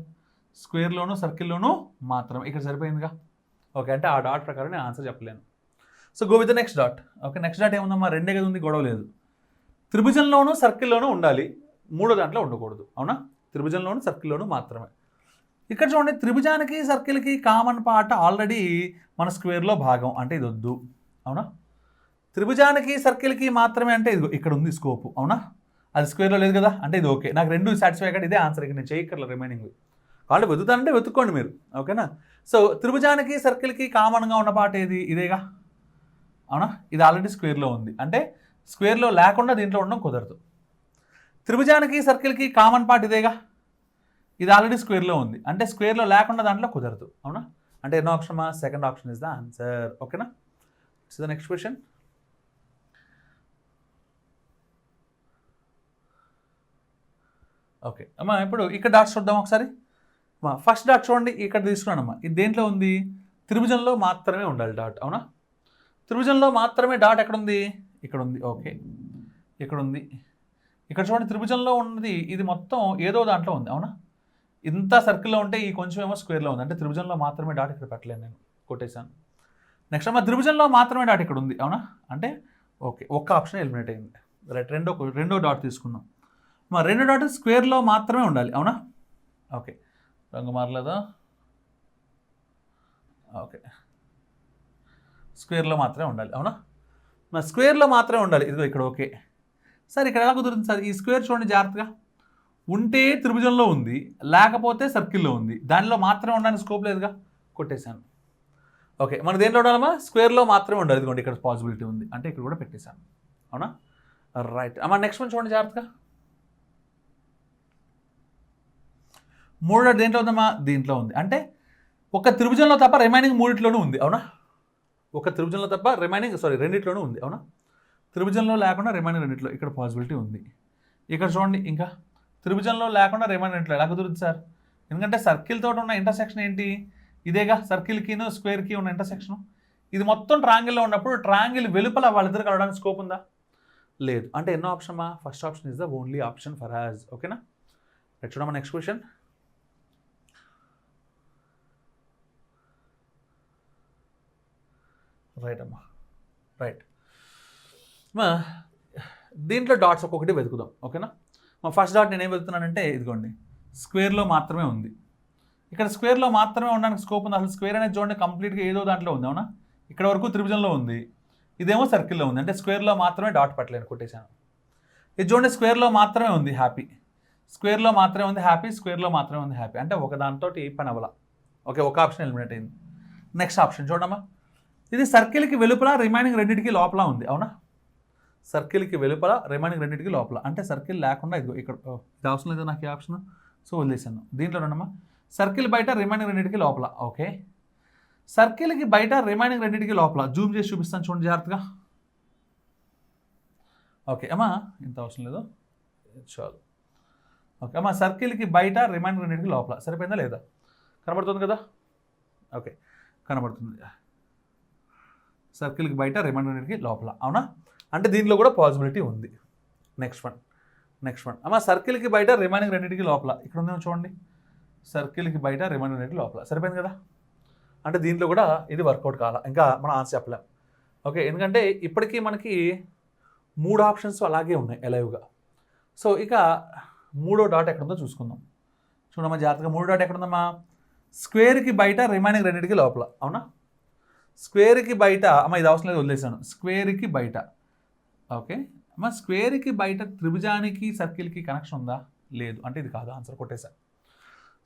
స్క్వేర్లోను సర్కిల్లోను మాత్రమే ఇక్కడ సరిపోయిందిగా. ఓకే అంటే ఆ డాట్ ప్రకారం నేను ఆన్సర్ చెప్పలేను. So go with the next dot. Okay next dot ఏముందమ్మా, రెండే కదా ఉంది, గొడవ లేదు. త్రిభుజంలోను సర్కిల్లోనూ ఉండాలి, మూడో దాంట్లో ఉండకూడదు, అవునా? త్రిభుజంలోను సర్కిల్లోను మాత్రమే. ఇక్కడ చూడండి త్రిభుజానికి సర్కిల్కి కామన్ పార్ట్ ఆల్రెడీ మన స్క్వేర్లో భాగం, అంటే ఇది వద్దు, అవునా? త్రిభుజానికి సర్కిల్కి మాత్రమే అంటే ఇది ఇక్కడ ఉంది స్కోపు, అవునా? అది స్క్వేర్లో లేదు కదా, అంటే ఇది ఓకే, నాకు రెండు సాటిస్ఫై అయ్యాక ఇదే ఆన్సర్, ఇక నేను చేయక్కర్లేదు రిమైనింగ్. కాబట్టి వెతుకుతానంటే వెతుక్కోండి మీరు, ఓకేనా? సో త్రిభుజానికి సర్కిల్కి కామన్గా ఉన్న పార్ట్ ఏది, ఇదేగా, అవునా? ఇది ఆల్రెడీ స్క్వేర్లో ఉంది, అంటే స్క్వేర్లో లేకుండా దీంట్లో ఉండడం కుదరదు. త్రిభుజానికి సర్కిల్కి కామన్ పార్ట్ ఇదేగా, ఇది ఆల్రెడీ స్క్వేర్లో ఉంది, అంటే స్క్వేర్లో లేకుండా దాంట్లో కుదరదు, అవునా? అంటే ఎన్నో ఆప్షన్ మా second option is the answer. ఓకేనా? It's the next question. Okay అమ్మా ఇప్పుడు ఇక్కడ డాట్స్ చూద్దాం ఒకసారి. ఫస్ట్ డాట్ చూడండి, ఇక్కడ తీసుకున్నానమ్మా, ఇది దేంట్లో ఉంది, త్రిభుజంలో మాత్రమే ఉండాలి డాట్, అవునా? త్రిభుజంలో మాత్రమే డాట్ ఎక్కడ ఉంది, ఇక్కడ ఉంది, ఓకే ఇక్కడ ఉంది. ఇక్కడ చూడండి త్రిభుజంలో ఉన్నది ఇది మొత్తం ఏదో దాంట్లో ఉంది, అవునా? ఇంత సర్కిల్లో ఉంటే ఈ కొంచెం ఏమో స్క్వేర్లో ఉంది, అంటే త్రిభుజంలో మాత్రమే డాట్ ఇక్కడ పెట్టలేను నేను, కొట్టేశాను. నెక్స్ట్ అమ్మా త్రిభుజంలో మాత్రమే డాట్ ఇక్కడ ఉంది, అవునా? అంటే ఓకే ఒక్క ఆప్షన్ ఎలిమినేట్ అయింది. రైట్, రెండో డాట్ తీసుకుందాం. మా రెండో డాట్ స్క్వేర్లో మాత్రమే ఉండాలి, అవునా? ఓకే రంగు మారలేదా? ఓకే స్క్వేర్లో మాత్రమే ఉండాలి, అవునా? మా స్క్వేర్లో మాత్రమే ఉండాలి, ఇదిగో ఇక్కడ ఓకే. సార్ ఇక్కడ ఎలా కుదురుతుంది సార్, ఈ స్క్వేర్ చూడండి జాగ్రత్తగా, ఉంటే త్రిభుజంలో ఉంది, లేకపోతే సర్కిల్లో ఉంది, దానిలో మాత్రమే ఉండడానికి స్కోప్ లేదుగా, కొట్టేశాను. ఓకే మన దేంట్లో ఉండాలమ్మా, స్క్వేర్లో మాత్రమే ఉండాలి, ఇదిగోండి ఇక్కడ పాసిబిలిటీ ఉంది, అంటే ఇక్కడ కూడా పెట్టేశాను, అవునా? రైట్ అమ్మా నెక్స్ట్ వన్ చూడండి జాగ్రత్తగా. మూడో దేంట్లో ఉందమ్మా, దీంట్లో ఉంది, అంటే ఒక త్రిభుజంలో తప్ప రిమైనింగ్ మూడిట్లోనూ ఉంది, అవునా? ఒక త్రిభుజంలో తప్ప రెండిట్లోనూ ఉంది, అవునా? త్రిభుజంలో లేకుండా రిమైనింగ్ రెండిట్లో ఇక్కడ పాసిబిలిటీ ఉంది. ఇక్కడ చూడండి ఇంకా త్రిభుజంలో లేకుండా రిమైనింగ్ రెండిట్లో ఎలా కుదురుతుంది సార్, ఎందుకంటే సర్కిల్ తోటి ఉన్న ఇంటర్సెక్షన్ ఏంటి, ఇదేగా సర్కిల్కిను స్క్వేర్కి ఉన్న ఇంటర్సెక్షన్. ఇది మొత్తం ట్రాంగిల్లో ఉన్నప్పుడు ట్రాంగిల్ వెలుపల వాళ్ళిద్దరు కలవడానికి స్కోప్ ఉందా, లేదు, అంటే ఎన్నో ఆప్షన్ మా first option is the only option for has. ఓకేనా? చూడమ్మా నెక్స్ట్ క్వశ్చన్. రైట్ అమ్మా రైట్ మా దీంట్లో డాట్స్ ఒక్కొక్కటి వెతుకుదాం, ఓకేనా? మా ఫస్ట్ డాట్ నేను ఏం వెతుకుతున్నానంటే ఇదిగోండి స్క్వేర్లో మాత్రమే ఉంది, ఇక్కడ స్క్వేర్లో మాత్రమే ఉండడానికి స్కోప్ ఉంది. అసలు స్క్వేర్ అనేది చూడండి కంప్లీట్గా ఏదో దాంట్లో ఉంది, అవునా? ఇక్కడ వరకు త్రిభుజంలో ఉంది, ఇదేమో సర్కిల్లో ఉంది, అంటే స్క్వేర్లో మాత్రమే డాట్ పెట్టలేను, కొట్టేశాను. ఇది చూడండి స్క్వేర్లో మాత్రమే ఉంది హ్యాపీ, స్క్వేర్లో మాత్రమే ఉంది హ్యాపీ, స్క్వేర్లో మాత్రమే ఉంది హ్యాపీ, అంటే ఒక దాంతో పని అవ్వాల. ఓకే ఒక ఆప్షన్ ఎలిమినేట్ అయింది. నెక్స్ట్ ఆప్షన్ చూడమ్మా, ఇది సర్కిల్కి వెలుపల రిమైనింగ్ రెండింటికి లోపల ఉంది, అవునా? సర్కిల్కి వెలుపల రిమైనింగ్ రెండింటికి లోపల. అంటే సర్కిల్ లేకుండా ఇదిగో ఇక్కడ ఇది అవసరం లేదు నాకు ఈ ఆప్షన్, సో వదిలేసాను. దీంట్లో రండమ్మా, సర్కిల్ బయట రిమైనింగ్ రెండింటికి లోపల. ఓకే, సర్కిల్కి బయట రిమైనింగ్ రెండింటికి లోపల జూమ్ చేసి చూపిస్తాను చూడండి జాగ్రత్తగా. ఓకే అమ్మా, ఇంత అవసరం లేదు చాలు. ఓకే అమ్మా, సర్కిల్కి బయట రిమైనింగ్ రెండింటికి లోపల. సరిపోయిందా లేదా? కనబడుతుంది కదా? ఓకే కనబడుతుంది. సర్కిల్కి బయట రిమైనింగ్ రెండింటికి లోపల, అవునా? అంటే దీంట్లో కూడా పాసిబిలిటీ ఉంది. నెక్స్ట్ వన్ అమ్మా, సర్కిల్కి బయట రిమైనింగ్ రెండింటికి లోపల. ఇక్కడ ఉందేమో చూడండి, సర్కిల్కి బయట రిమైనింగ్ రెండింటికి లోపల. సరిపోయింది కదా? అంటే దీంట్లో కూడా ఇది వర్కౌట్ కావాలా, ఇంకా మనం ఆన్సర్ చెప్పలేం. ఓకే, ఎందుకంటే ఇప్పటికీ మనకి 3 ఆప్షన్స్ అలాగే ఉన్నాయి ఎలైవ్గా. సో ఇక 3వ డాట్ ఎక్కడుందో చూసుకుందాం. చూడమ్మా జాగ్రత్తగా, 3వ డాట్ ఎక్కడుందమ్మా? స్క్వేర్కి బయట రిమైనింగ్ రెండింటికి లోపల, అవునా? స్క్వేర్కి బయట అమ్మ, ఇది అవసరం లేదు వదిలేసాను. స్క్వేర్కి బయట. ఓకే అమ్మ, స్క్వేర్కి బయట త్రిభుజానికి సర్కిల్కి కనెక్షన్ ఉందా? లేదు, అంటే ఇది కాదు, ఆన్సర్ కొట్టేశాను.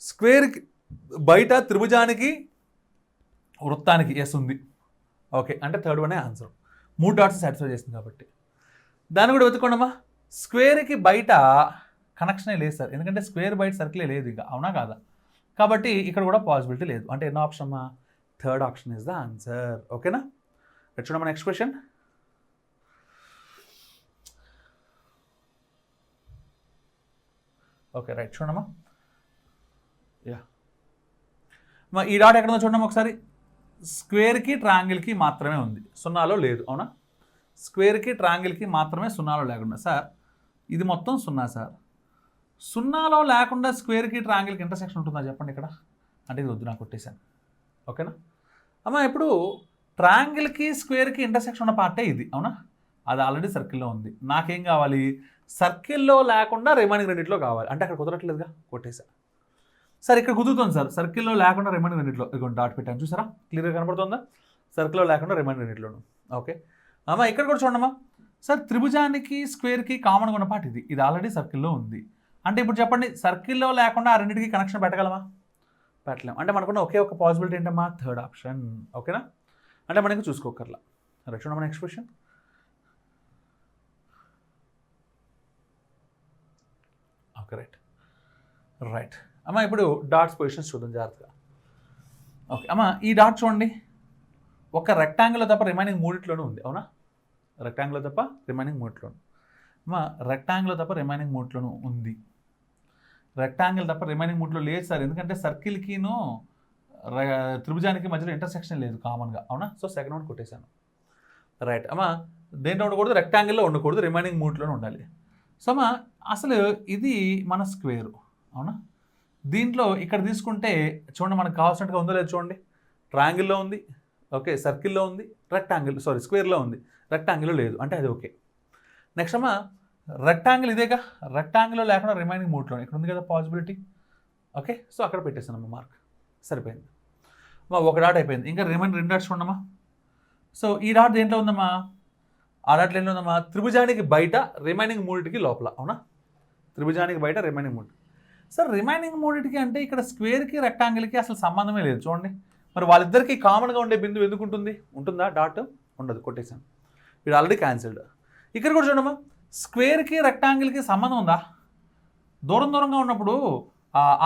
స్క్వేర్కి బయట త్రిభుజానికి వృత్తానికి ఎస్ ఉంది. ఓకే, అంటే థర్డ్ వనే ఆన్సర్. 3 డాట్స్ సాటిస్ఫై చేసింది కాబట్టి దాన్ని కూడా వెతుక్కోండమ్మా. స్క్వేర్కి బయట కనెక్షనే లేదు సార్, ఎందుకంటే స్క్వేర్ బయట సర్కిలే లేదు ఇక, అవునా కాదా? కాబట్టి ఇక్కడ కూడా పాసిబిలిటీ లేదు. అంటే ఎన్నో ఆప్షన్ అమ్మా? Third option is the answer. ఓకేనా? చూడమ్మా నెక్స్ట్ క్వశ్చన్. ఓకే రైట్, చూడమ్మా. యా మా ఈ డాట్ ఎక్కడుందో చూడమ్మా ఒకసారి. స్క్వేర్కి ట్రయాంగిల్కి మాత్రమే ఉంది, సున్నాలో లేదు, అవునా? స్క్వేర్కి ట్రయాంగిల్కి మాత్రమే సున్నాలో లేకుండా. సార్ ఇది మొత్తం సున్నా సార్, సున్నాలో లేకుండా స్క్వేర్కి ట్రయాంగిల్కి ఇంటర్సెక్షన్ ఉంటుందా చెప్పండి ఇక్కడ? అంటే ఇది వద్దు, నాకు కొట్టేశాను. ఓకేనా అమ్మ? ఇప్పుడు ట్రయాంగిల్కి స్క్వేర్కి ఇంటర్సెక్షన్ ఉన్న పార్టే ఇది, అవునా? అది ఆల్రెడీ సర్కిల్లో ఉంది. నాకేం కావాలి? సర్కిల్లో లేకుండా రిమైనింగ్ రెండింటిలో కావాలి. అంటే అక్కడ కుదరట్లేదుగా, కొట్టేశా. సార్ ఇక్కడ కుదురుతుంది సార్, సర్కిల్లో లేకుండా రిమైనింగ్ రెండింటిలో. ఇక డాట్ పెట్టాను చూసారా, క్లియర్గా కనపడుతుందా? సర్కిల్లో లేకుండా రిమైనింగ్ రెండింటిలోను. ఓకే అమ్మ, ఇక్కడ కూడా చూడమ్మా. సార్ త్రిభుజానికి స్క్వేర్కి కామన్గా ఉన్న పార్ట్ ఇది, ఇది ఆల్రెడీ సర్కిల్లో ఉంది. అంటే ఇప్పుడు చెప్పండి, సర్కిల్లో లేకుండా ఆ రెండింటికి కనెక్షన్ పెట్టగలమా? పెట్టలేము. అంటే మనకున్న ఒకే ఒక పాసిబిలిటీ ఏంటమ్మా? Third option. ఓకేనా? అంటే మనకి చూసుకోకర్లా. రైట్, చూడమ్మా నెక్స్ట్ క్వశ్చన్. ఓకే రైట్ అమ్మ, ఇప్పుడు డాట్స్ పొజిషన్స్ చూద్దాం జాగ్రత్తగా. ఓకే అమ్మ, ఈ డాట్ చూడండి, ఒక రెక్టాంగిల్లో తప్ప రిమైనింగ్ మూడిట్లోనూ ఉంది, అవునా? రెక్టాంగిల్లో తప్ప రిమైనింగ్ మూడిట్లోనూ. అమ్మ రెక్టాంగిల్లో తప్ప రిమైనింగ్ మూడిట్లోనూ ఉంది. రెక్టాంగిల్ తప్ప రిమైనింగ్ మూడ్లో లేదు సార్, ఎందుకంటే సర్కిల్కిను త్రిభుజానికి మధ్యలో ఇంటర్సెక్షన్ లేదు కామన్గా, అవునా? సో సెకండ్ వన్ కొట్టేశాను. రైట్ అమ్మ, దేంట్లో ఉండకూడదు? రెక్టాంగిల్లో ఉండకూడదు, రిమైనింగ్ మూడ్లోనే ఉండాలి. సో అమ్మ, అసలు ఇది మన స్క్వేరు, అవునా? దీంట్లో ఇక్కడ తీసుకుంటే చూడండి, మనకు కావాల్సినట్టుగా ఉందో లేదు చూడండి. ట్రయాంగిల్లో ఉంది, ఓకే, సర్కిల్లో ఉంది, స్క్వేర్లో ఉంది, రెక్టాంగిల్లో లేదు, అంటే అది ఓకే. నెక్స్ట్ అమ్మ, రెక్టాంగిల్ ఇదేగా, రెక్టాంగిల్లో లేకుండా రిమైనింగ్ మూడ్లో ఇక్కడ ఉంది కదా పాసిబిలిటీ. ఓకే, సో అక్కడ పెట్టేసానమ్మా మార్క్, సరిపోయింది. అమ్మా ఒక డాట్ అయిపోయింది, ఇంకా రిమైనింగ్ 2 డాట్స్ ఉండమ్మా. సో ఈ డాట్ దేంట్లో ఉందమ్మా? ఆ డాట్లో ఏంటో ఉందమ్మా? త్రిభుజానికి బయట రిమైనింగ్ మూడింటికి లోపల, అవునా? త్రిభుజానికి బయట రిమైనింగ్ మూడు. సార్ రిమైనింగ్ మూడింటికి అంటే ఇక్కడ స్క్వేర్కి రెక్టాంగిల్కి అసలు సంబంధమే లేదు చూడండి. మరి వాళ్ళిద్దరికీ కామన్గా ఉండే బిందువు ఎందుకు ఉంటుంది? ఉంటుందా? డాట్ ఉండదు, కొట్టేశాను. ఇది ఆల్రెడీ క్యాన్సిల్డ్. ఇక్కడ కూడా చూడమ్మా, స్క్వేర్కి రెక్టాంగిల్కి సంబంధం ఉందా? దూరంగా ఉన్నప్పుడు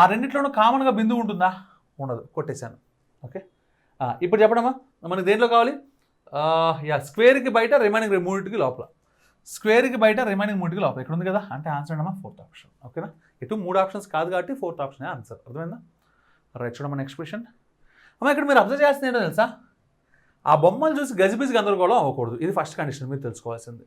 ఆ రెండిట్లోనూ కామన్గా బిందువు ఉంటుందా? ఉండదు, కొట్టేశాను. ఓకే, ఇప్పుడు చెప్పడమ్మా, మనకి దేంట్లో కావాలి? స్క్వేర్కి బయట రిమైనింగ్ మూడింటికి లోపల. స్క్వేర్కి బయట రిమైనింగ్ మూడింటికి లోపల ఇక్కడ ఉంది కదా, అంటే ఆన్సర్ అమ్మా 4th ఆప్షన్. ఓకేనా? ఇటు 3 ఆప్షన్స్ కాదు కాబట్టి 4th ఆప్షన్ ఆన్సర్. అర్థమైందా? రైట్, చూడమ్మా నెక్స్ట్ క్వశ్చన్. అమ్మా ఇక్కడ మీరు అబ్జర్వ్ చేస్తుంది ఏంటో తెలుసా? ఆ బొమ్మలు చూసి గజిబిజి గందరగోళం అవ్వకూడదు, ఇది ఫస్ట్ కండిషన్ మీరు తెలుసుకోవాల్సింది.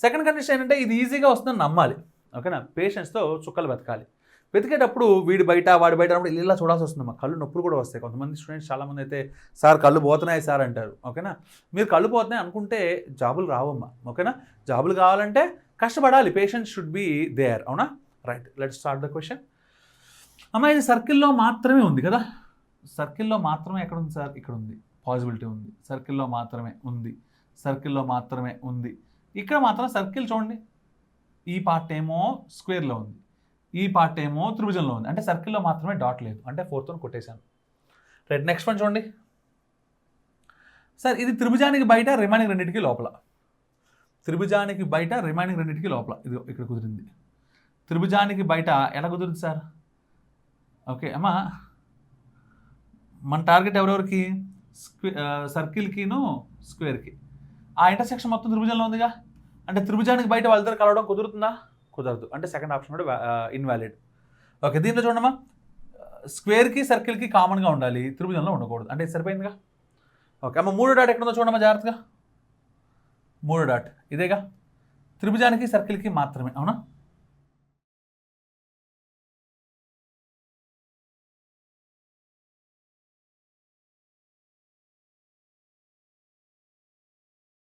సెకండ్ కండిషన్ ఏంటంటే ఇది ఈజీగా వస్తుందని నమ్మాలి. ఓకేనా? పేషెన్స్తో చుక్కలు వెతకాలి. వెతికేటప్పుడు వీడి బయట వాడి బయట అన్నప్పుడు ఇలా చూడాల్సి వస్తుందమ్మా. కళ్ళు నొప్పులు కూడా వస్తాయి. కొంతమంది స్టూడెంట్స్ చాలామంది అయితే సార్ కళ్ళు పోతున్నాయి సార్ అంటారు. ఓకేనా? మీరు కళ్ళు పోతున్నాయి అనుకుంటే జాబులు రావమ్మా. ఓకేనా? జాబులు కావాలంటే కష్టపడాలి. Patience should be there. అవునా? Right, let's start the question. అమ్మా ఇది సర్కిల్లో మాత్రమే ఉంది కదా. సర్కిల్లో మాత్రమే ఎక్కడ ఉంది సార్? ఇక్కడ ఉంది, పాసిబిలిటీ ఉంది. సర్కిల్లో మాత్రమే ఉంది, సర్కిల్లో మాత్రమే ఉంది. ఇక్కడ మాత్రం సర్కిల్ చూడండి, ఈ పార్ట్ ఏమో స్క్వేర్లో ఉంది, ఈ పార్ట్ ఏమో త్రిభుజంలో ఉంది. అంటే సర్కిల్లో మాత్రమే డాట్ లేదు, అంటే 4th కొట్టేశాను. రైట్, నెక్స్ట్ వన్ చూడండి సార్. ఇది త్రిభుజానికి బయట రిమైనింగ్ రెండింటికి లోపల. త్రిభుజానికి బయట రిమైనింగ్ రెండింటికి లోపల. ఇది ఇక్కడ కుదిరింది. త్రిభుజానికి బయట ఎలా కుదురుతుంది సార్? ఓకే అమ్మా, మన టార్గెట్ ఎవరెవరికి? సర్కిల్కిను స్క్వేర్కి. ఆ ఇంటర్సెక్షన్ మొత్తం త్రిభుజంలో ఉందిగా, అంటే త్రిభుజానికి బయట వాళ్ళిద్దరు కలవడం కుదురుతుందా? కుదరదు. అంటే సెకండ్ ఆప్షన్ కూడా ఇన్వాలిడ్. ఓకే, దీంట్లో చూడమ్మా, స్క్వేర్కి సర్కిల్కి కామన్గా ఉండాలి, త్రిభుజంలో ఉండకూడదు. అంటే సరిపోయిందిగా. ఓకే అమ్మ, 3 డాట్ ఎక్కడ ఉందో చూడమ్మా జాగ్రత్తగా. 3 డాట్ ఇదేగా, త్రిభుజానికి సర్కిల్కి మాత్రమే, అవునా?